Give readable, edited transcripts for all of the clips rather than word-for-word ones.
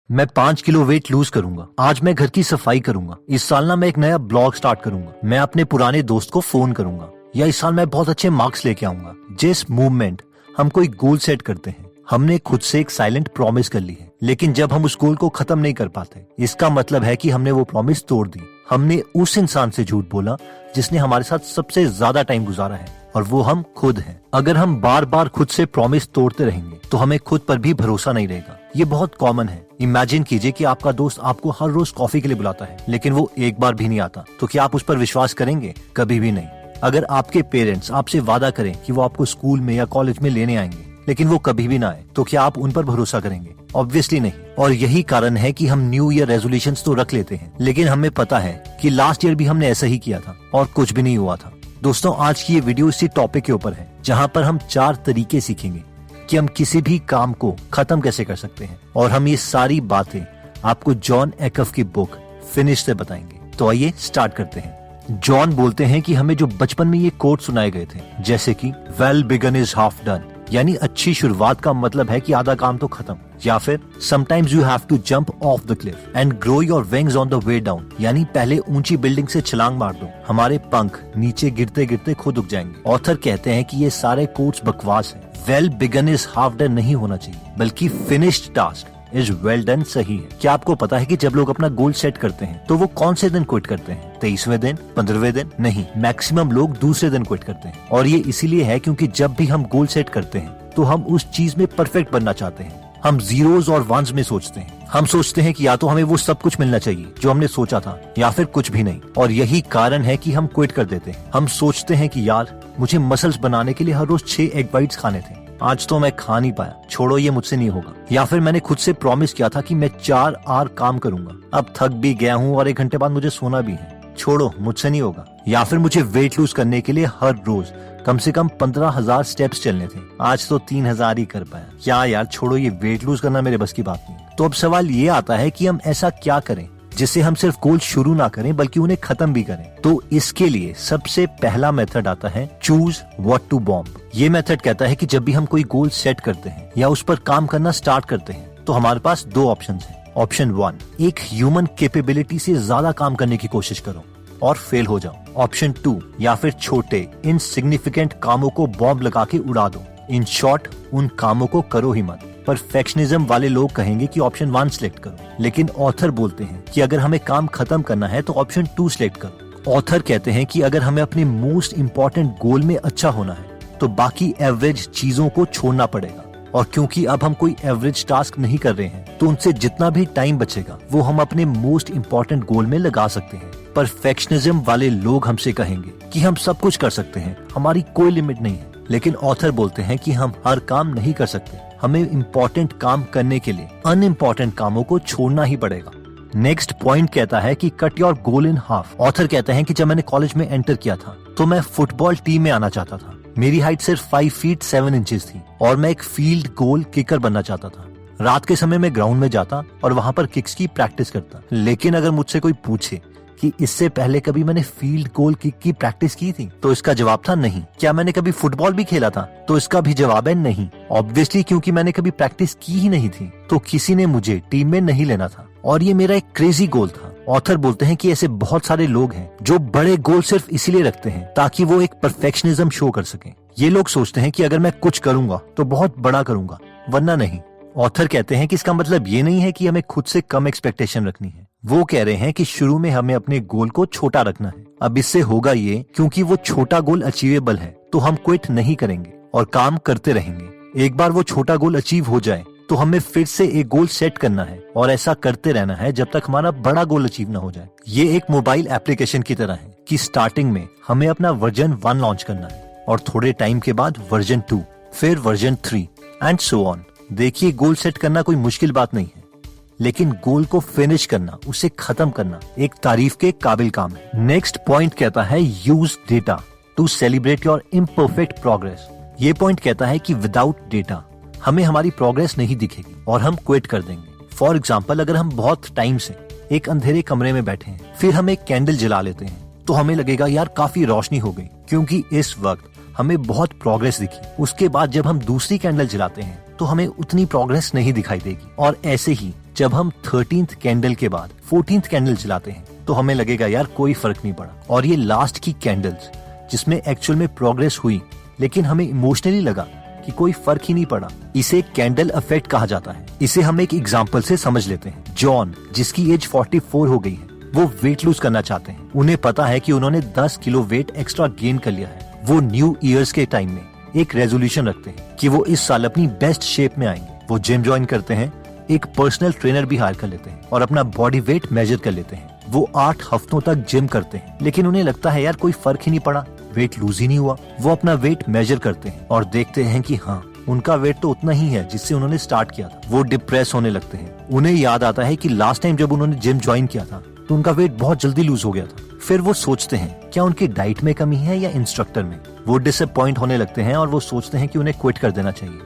मैं 5 kilo weight lose करूंगा, आज मैं घर की सफाई करूंगा, इस साल ना मैं एक नया ब्लॉग स्टार्ट करूंगा, मैं अपने पुराने दोस्त को फोन करूंगा, या इस साल मैं बहुत अच्छे मार्क्स लेके आऊंगा। जिस मूवमेंट हम कोई गोल सेट करते हैं, हमने खुद से एक साइलेंट प्रॉमिस कर ली है, लेकिन जब हम उस गोल को खत्म नहीं कर पाते, इसका मतलब है कि हमने वो प्रॉमिस तोड़ दी। हमने उस इंसान से झूठ बोला जिसने हमारे साथ सबसे ज्यादा टाइम गुजारा है, और वो हम खुद हैं। अगर हम बार बार खुद से प्रॉमिस तोड़ते रहेंगे तो हमें खुद पर भी भरोसा नहीं रहेगा। ये बहुत कॉमन है। इमेजिन कीजिए कि आपका दोस्त आपको हर रोज कॉफी के लिए बुलाता है, लेकिन वो एक बार भी नहीं आता, तो क्या आप उस पर विश्वास करेंगे? कभी भी नहीं। अगर आपके पेरेंट्स आपसे वादा करें कि वो आपको स्कूल में या कॉलेज में लेने आएंगे, लेकिन वो कभी भी ना आए, तो क्या आप उन पर भरोसा करेंगे? ऑब्वियसली नहीं। और यही कारण है कि हम न्यू ईयर रेजोल्यूशंस तो रख लेते हैं, लेकिन हमें पता है कि लास्ट ईयर भी हमने ऐसा ही किया था और कुछ भी नहीं हुआ था। दोस्तों, आज की ये वीडियो इसी टॉपिक के ऊपर है, जहाँ पर हम 4 तरीके सीखेंगे कि हम किसी भी काम को खत्म कैसे कर सकते हैं, और हम ये सारी बातें आपको जॉन एकफ की बुक फिनिश से बताएंगे। तो आइए स्टार्ट करते हैं। जॉन बोलते हैं कि हमें जो बचपन में ये कोट सुनाए गए थे, जैसे कि well begun is half done, यानी अच्छी शुरुआत का मतलब है कि आधा काम तो खत्म, या फिर sometimes you have to jump off the cliff and grow your wings on the way down, यानी पहले ऊंची बिल्डिंग से छलांग मार दो, हमारे पंख नीचे गिरते गिरते खुद उग जाएंगे। ऑथर कहते हैं कि ये सारे कोट्स बकवास हैं। Well begun is half done नहीं होना चाहिए, बल्कि finished task is well done सही है। क्या आपको पता है कि जब लोग अपना गोल सेट करते हैं तो वो कौन से दिन क्विट करते हैं? 23वें दिन, 15वें दिन? नहीं, मैक्सिमम लोग दूसरे दिन क्विट करते हैं। और ये इसीलिए है क्योंकि जब भी हम गोल सेट करते हैं तो हम उस चीज में परफेक्ट बनना चाहते हैं। हम जीरोज और वंस में सोचते हैं। हम सोचते हैं कि या तो हमें वो सब कुछ मिलना चाहिए जो हमने सोचा था, या फिर कुछ भी नहीं। और यही कारण है कि हम क्विट कर देते हैं। हम सोचते हैं कि यार, मुझे मसल्स बनाने के लिए हर रोज 6 एग बाइट्स खाने थे, आज तो मैं खा नहीं पाया, छोड़ो ये मुझसे नहीं होगा। या फिर मैंने खुद से प्रॉमिस किया था कि मैं 4 आवर काम करूंगा, अब थक भी गया हूँ और 1 घंटे बाद मुझे सोना भी है, छोड़ो मुझसे नहीं होगा। या फिर मुझे वेट लूज करने के लिए हर रोज कम से कम 15,000 स्टेप्स चलने थे, आज तो 3,000 ही कर पाया, क्या यार, छोड़ो ये वेट लूज करना मेरे बस की बात नहीं। तो अब सवाल ये आता है कि हम ऐसा क्या करें जिससे हम सिर्फ गोल शुरू ना करें बल्कि उन्हें खत्म भी करें। तो इसके लिए सबसे पहला मेथड आता है चूज व्हाट टू बॉम्ब। ये मेथड कहता है कि जब भी हम कोई गोल सेट करते हैं या उस पर काम करना स्टार्ट करते हैं, तो हमारे पास 2 ऑप्शंस हैं। ऑप्शन 1, एक ह्यूमन कैपेबिलिटी से ज्यादा काम करने की कोशिश करो और फेल हो जाओ। ऑप्शन 2, या फिर छोटे इनसिग्निफिकेंट कामों को बॉम्ब लगा के उड़ा दो। इन शॉर्ट, उन कामों को करो ही मत। परफेक्शनिज्म वाले लोग कहेंगे कि ऑप्शन 1 सिलेक्ट करो, लेकिन ऑथर बोलते हैं कि अगर हमें काम खत्म करना है तो ऑप्शन 2 सिलेक्ट करो। ऑथर कहते हैं कि अगर हमें अपने मोस्ट इम्पोर्टेंट गोल में अच्छा होना है तो बाकी एवरेज चीजों को छोड़ना पड़ेगा। और क्योंकि अब हम कोई एवरेज टास्क नहीं कर रहे हैं, तो उनसे जितना भी टाइम बचेगा वो हम अपने मोस्ट इम्पोर्टेंट गोल में लगा सकते हैं। परफेक्शनिज्म वाले लोग हमसे कहेंगे कि हम सब कुछ कर सकते हैं, हमारी कोई लिमिट नहीं है, लेकिन ऑथर बोलते हैं कि हम हर काम नहीं कर सकते, हमें इम्पोर्टेंट काम करने के लिए अनइम्पोर्टेंट कामों को छोड़ना ही पड़ेगा। नेक्स्ट पॉइंट कहता है कि cut your goal in half. Author कहते हैं कि जब मैंने कॉलेज में एंटर किया था तो मैं फुटबॉल टीम में आना चाहता था। मेरी हाइट सिर्फ 5 फीट 7 इंचेस थी और मैं एक फील्ड गोल किकर बनना चाहता था। रात के समय में ग्राउंड में जाता और वहाँ पर किक्स की प्रैक्टिस करता। लेकिन अगर मुझसे कोई पूछे कि इससे पहले कभी मैंने फील्ड गोल किक की प्रैक्टिस की थी, तो इसका जवाब था नहीं। क्या मैंने कभी फुटबॉल भी खेला था? तो इसका भी जवाब है नहीं। ऑब्वियसली क्योंकि मैंने कभी प्रैक्टिस की ही नहीं थी, तो किसी ने मुझे टीम में नहीं लेना था, और ये मेरा एक क्रेजी गोल था। ऑथर बोलते हैं कि ऐसे बहुत सारे लोग हैं जो बड़े गोल सिर्फ इसीलिए रखते हैं ताकि वो एक परफेक्शनिज्म शो कर सकें। ये लोग सोचते हैं कि अगर मैं कुछ करूंगा तो बहुत बड़ा करूंगा, वरना नहीं। ऑथर कहते हैं कि इसका मतलब ये नहीं है कि हमें खुद से कम एक्सपेक्टेशन रखनी है। वो कह रहे हैं कि शुरू में हमें अपने गोल को छोटा रखना है। अब इससे होगा ये, क्योंकि वो छोटा गोल अचीवेबल है तो हम क्विट नहीं करेंगे और काम करते रहेंगे। एक बार वो छोटा गोल अचीव हो जाए तो हमें फिर से एक गोल सेट करना है और ऐसा करते रहना है जब तक हमारा बड़ा गोल अचीव ना हो जाए। ये एक मोबाइल एप्लीकेशन की तरह है कि स्टार्टिंग में हमें अपना वर्जन 1 लॉन्च करना है और थोड़े टाइम के बाद वर्जन 2, फिर वर्जन 3 एंड सो ऑन। देखिए, गोल सेट करना कोई मुश्किल बात नहीं है, लेकिन गोल को फिनिश करना, उसे खत्म करना एक तारीफ के काबिल काम है। नेक्स्ट पॉइंट कहता है use data to celebrate your imperfect progress. ये पॉइंट कहता है कि विदाउट डेटा हमें हमारी प्रोग्रेस नहीं दिखेगी और हम क्विट कर देंगे। फॉर एग्जाम्पल, अगर हम बहुत टाइम से एक अंधेरे कमरे में बैठे हैं, फिर हम एक कैंडल जला लेते हैं, तो हमें लगेगा यार काफी रोशनी हो गई, क्योंकि इस वक्त हमें बहुत प्रोग्रेस दिखी। उसके बाद जब हम दूसरी कैंडल जलाते हैं तो हमें उतनी प्रोग्रेस नहीं दिखाई देगी। और ऐसे ही जब हम 13th कैंडल के बाद 14th कैंडल जलाते हैं तो हमें लगेगा यार कोई फर्क नहीं पड़ा, और ये लास्ट की कैंडल्स जिसमें एक्चुअल में प्रोग्रेस हुई लेकिन हमें इमोशनली लगा कि कोई फर्क ही नहीं पड़ा, इसे कैंडल इफेक्ट कहा जाता है। इसे हम एक एग्जांपल से समझ लेते हैं। जॉन, जिसकी एज 44 हो गई है, वो वेट लूज करना चाहते हैं। उन्हें पता है कि उन्होंने 10 किलो वेट एक्स्ट्रा गेन कर लिया है। वो न्यू ईयर्स के टाइम में एक रेजोल्यूशन रखते हैं कि वो इस साल अपनी बेस्ट शेप में आएंगे। वो जिम ज्वाइन करते हैं, एक पर्सनल ट्रेनर भी हायर कर लेते हैं और अपना बॉडी वेट मेजर कर लेते हैं। वो 8 हफ्तों तक जिम करते हैं, लेकिन उन्हें लगता है यार कोई फर्क ही नहीं पड़ा, वेट लूज ही नहीं हुआ। वो अपना वेट मेजर करते हैं और देखते हैं कि हाँ, उनका वेट तो उतना ही है जिससे उन्होंने स्टार्ट किया था। वो डिप्रेस होने लगते हैं। उन्हें याद आता है कि लास्ट टाइम जब उन्होंने जिम ज्वाइन किया था तो उनका वेट बहुत जल्दी लूज हो गया था। फिर वो सोचते हैं क्या उनकी डाइट में कमी है या इंस्ट्रक्टर में। वो डिसअपॉइंट होने लगते हैं और वो सोचते हैं कि उन्हें क्विट कर देना चाहिए।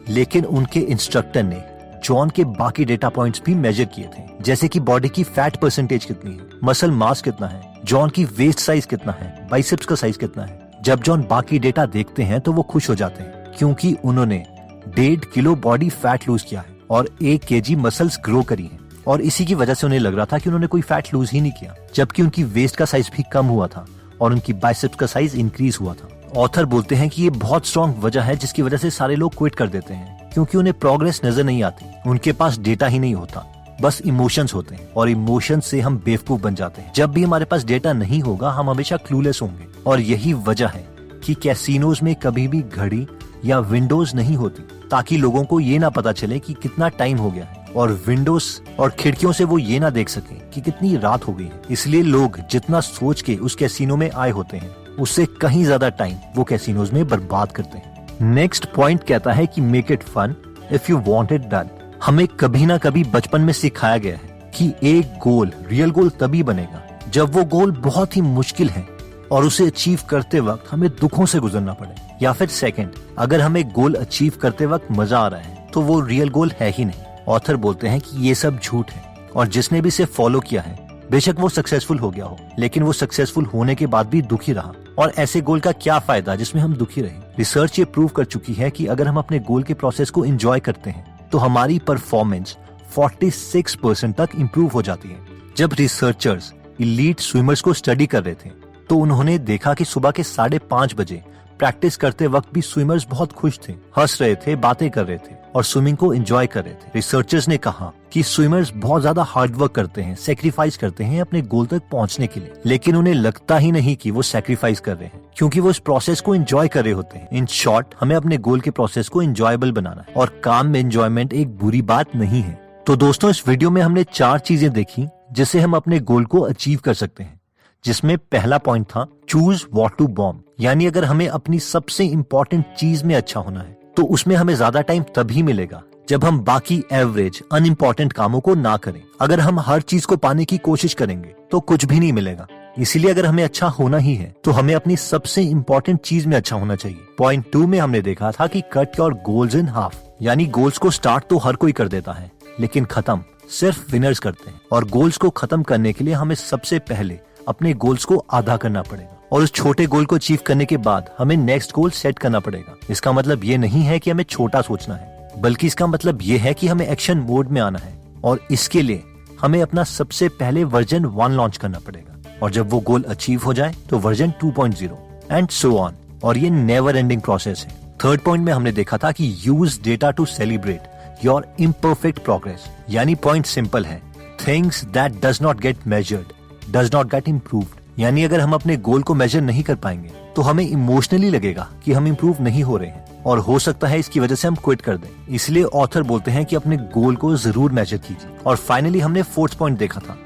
लेकिन उनके इंस्ट्रक्टर ने जॉन के बाकी डेटा पॉइंट्स भी मेजर किए थे, जैसे कि बॉडी की फैट परसेंटेज कितनी है, मसल मास कितना है, जॉन की वेस्ट साइज कितना है, बाइसेप्स का साइज कितना है। जब जॉन बाकी डेटा देखते हैं तो वो खुश हो जाते हैं, क्योंकि उन्होंने 1.5 किलो बॉडी फैट लूज किया है और 1 kg मसल्स ग्रो करी है। और इसी की वजह से उन्हें लग रहा था कि उन्होंने कोई फैट लूज ही नहीं किया, जबकि उनकी वेस्ट का साइज भी कम हुआ था और उनकी बाइसेप्स का साइज इंक्रीज हुआ था। ऑथर बोलते हैं कि ये बहुत स्ट्रॉन्ग वजह है जिसकी वजह से सारे लोग क्विट कर देते हैं, क्योंकि उन्हें प्रोग्रेस नजर नहीं आती। उनके पास डेटा ही नहीं होता, बस इमोशंस होते हैं, और इमोशंस से हम बेवकूफ बन जाते हैं। जब भी हमारे पास डेटा नहीं होगा हम हमेशा क्लूलेस होंगे, और यही वजह है कि कैसीनोज में कभी भी घड़ी या विंडोज नहीं होती, ताकि लोगों को ये ना पता चले कि कितना टाइम हो गया है, और विंडोज और खिड़कियों से वो ये ना देख सके कि कितनी रात हो गई है। इसलिए लोग जितना सोच के उस कैसीनो में आए होते हैं, उससे कहीं ज्यादा टाइम वो कैसीनोज में बर्बाद करते हैं। नेक्स्ट पॉइंट कहता है कि make it fun if you want it done. हमें कभी ना कभी बचपन में सिखाया गया है कि एक गोल रियल गोल तभी बनेगा जब वो गोल बहुत ही मुश्किल है और उसे अचीव करते वक्त हमें दुखों से गुजरना पड़े। या फिर सेकंड, अगर हमें गोल अचीव करते वक्त मजा आ रहा है तो वो रियल गोल है ही नहीं। ऑथर बोलते हैं कि ये सब झूठ है, और जिसने भी इसे फॉलो किया है बेशक वो सक्सेसफुल हो गया हो, लेकिन वो सक्सेसफुल होने के बाद भी दुखी रहा। और ऐसे गोल का क्या फायदा जिसमें हम दुखी रहे। रिसर्च ये प्रूव कर चुकी है कि अगर हम अपने गोल के प्रोसेस को एंजॉय करते हैं तो हमारी परफॉर्मेंस 46% तक इम्प्रूव हो जाती है। जब रिसर्चर्स इलीट स्विमर्स को स्टडी कर रहे थे तो उन्होंने देखा कि सुबह के 5:30 बजे प्रैक्टिस करते वक्त भी स्विमर्स बहुत खुश थे, हंस रहे थे, बातें कर रहे थे और स्विमिंग को एंजॉय कर रहे थे। रिसर्चर्स ने कहा कि स्विमर्स बहुत ज्यादा हार्ड वर्क करते हैं, सेक्रीफाइस करते हैं अपने गोल तक पहुंचने के लिए, लेकिन उन्हें लगता ही नहीं कि वो सेक्रीफाइस कर रहे हैं, क्योंकि वो इस प्रोसेस को एंजॉय कर रहे होते हैं। इन शॉर्ट, हमें अपने गोल के प्रोसेस को एंजॉयबल बनाना है, और काम में एंजॉयमेंट एक बुरी बात नहीं है। तो दोस्तों, इस वीडियो में हमने 4 चीजें देखी जिससे हम अपने गोल को अचीव कर सकते हैं, जिसमें पहला पॉइंट था चूज व्हाट टू बॉम्ब, यानी अगर हमें अपनी सबसे इम्पोर्टेंट चीज में अच्छा होना है तो उसमें हमें ज्यादा टाइम तभी मिलेगा जब हम बाकी एवरेज अनइम्पोर्टेंट कामों को ना करें। अगर हम हर चीज को पाने की कोशिश करेंगे तो कुछ भी नहीं मिलेगा। इसीलिए अगर हमें अच्छा होना ही है तो हमें अपनी सबसे इम्पोर्टेंट चीज में अच्छा होना चाहिए। पॉइंट 2 में हमने देखा था कि cut your goals in half, यानी गोल्स को स्टार्ट तो हर कोई कर देता है लेकिन खत्म सिर्फ विनर्स करते हैं, और गोल्स को खत्म करने के लिए हमें सबसे पहले अपने गोल्स को आधा करना पड़ेगा, और उस छोटे गोल को अचीव करने के बाद हमें नेक्स्ट गोल सेट करना पड़ेगा। इसका मतलब ये नहीं है कि हमें छोटा सोचना है, बल्कि इसका मतलब ये है कि हमें एक्शन मोड में आना है, और इसके लिए हमें अपना सबसे पहले वर्जन 1 लॉन्च करना पड़ेगा, और जब वो गोल अचीव हो जाए तो वर्जन 2.0 एंड सो ऑन, और ये नेवर एंडिंग प्रोसेस है। थर्ड पॉइंट में हमने देखा था कि use data to celebrate your imperfect progress, यानी पॉइंट सिंपल है, things that does not get measured does not get improved. यानी अगर हम अपने गोल को मेजर नहीं कर पाएंगे तो हमें इमोशनली लगेगा कि हम इम्प्रूव नहीं हो रहे हैं, और हो सकता है इसकी वजह से हम क्विट कर दें। इसलिए ऑथर बोलते हैं कि अपने गोल को जरूर मेजर कीजिए। और फाइनली हमने 4th पॉइंट देखा था,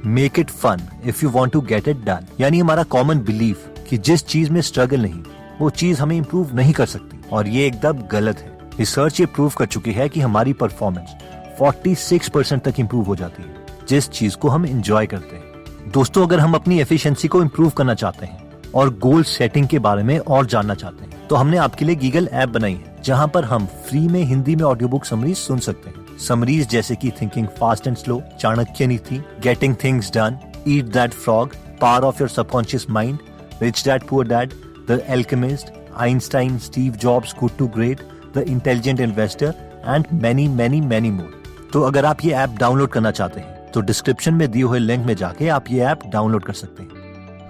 make it fun if you want to get it done, यानी हमारा कॉमन बिलीफ कि जिस चीज में स्ट्रगल नहीं वो चीज हमें इम्प्रूव नहीं कर सकती, और ये एकदम गलत है। रिसर्च ये प्रूव कर चुकी है कि हमारी परफॉर्मेंस 46% तक इम्प्रूव हो जाती है जिस चीज को हम एंजॉय करते हैं। दोस्तों, अगर हम अपनी एफिशिएंसी को इम्प्रूव करना चाहते हैं और गोल सेटिंग के बारे में और जानना चाहते हैं तो हमने आपके लिए गीगल ऐप बनाई है, जहां पर हम फ्री में हिंदी में ऑडियो बुक समरीज सुन सकते हैं। समरीज जैसे कि thinking fast and slow, Chanakya Niti, getting things done, eat that frog, power of your subconscious mind, rich dad poor dad, the alchemist, Einstein, Steve Jobs, good to great, the intelligent investor and many many many more. तो अगर आप ये app download करना चाहते हैं तो description में दिए हुए लिंक में जाके आप ये ऐप डाउनलोड कर सकते हैं।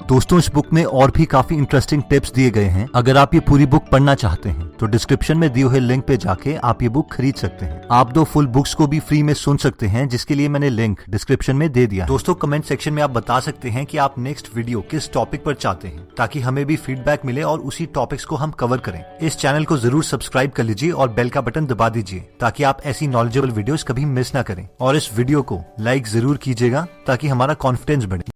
दोस्तों, इस बुक में और भी काफी इंटरेस्टिंग टिप्स दिए गए हैं। अगर आप ये पूरी बुक पढ़ना चाहते हैं तो डिस्क्रिप्शन में दिए हुए लिंक पे जाके आप ये बुक खरीद सकते हैं। आप 2 फुल बुक्स को भी फ्री में सुन सकते हैं, जिसके लिए मैंने लिंक डिस्क्रिप्शन में दे दिया। दोस्तों, कमेंट सेक्शन में आप बता सकते हैं कि आप नेक्स्ट वीडियो किस टॉपिक पर चाहते हैं, ताकि हमें भी फीडबैक मिले और उसी टॉपिक्स को हम कवर करें। इस चैनल को जरूर सब्सक्राइब कर लीजिए और बेल का बटन दबा दीजिए, ताकि आप ऐसी नॉलेजेबल वीडियोस कभी मिस ना करें। और इस वीडियो को लाइक जरूर कीजिएगा ताकि हमारा कॉन्फिडेंस बढ़े।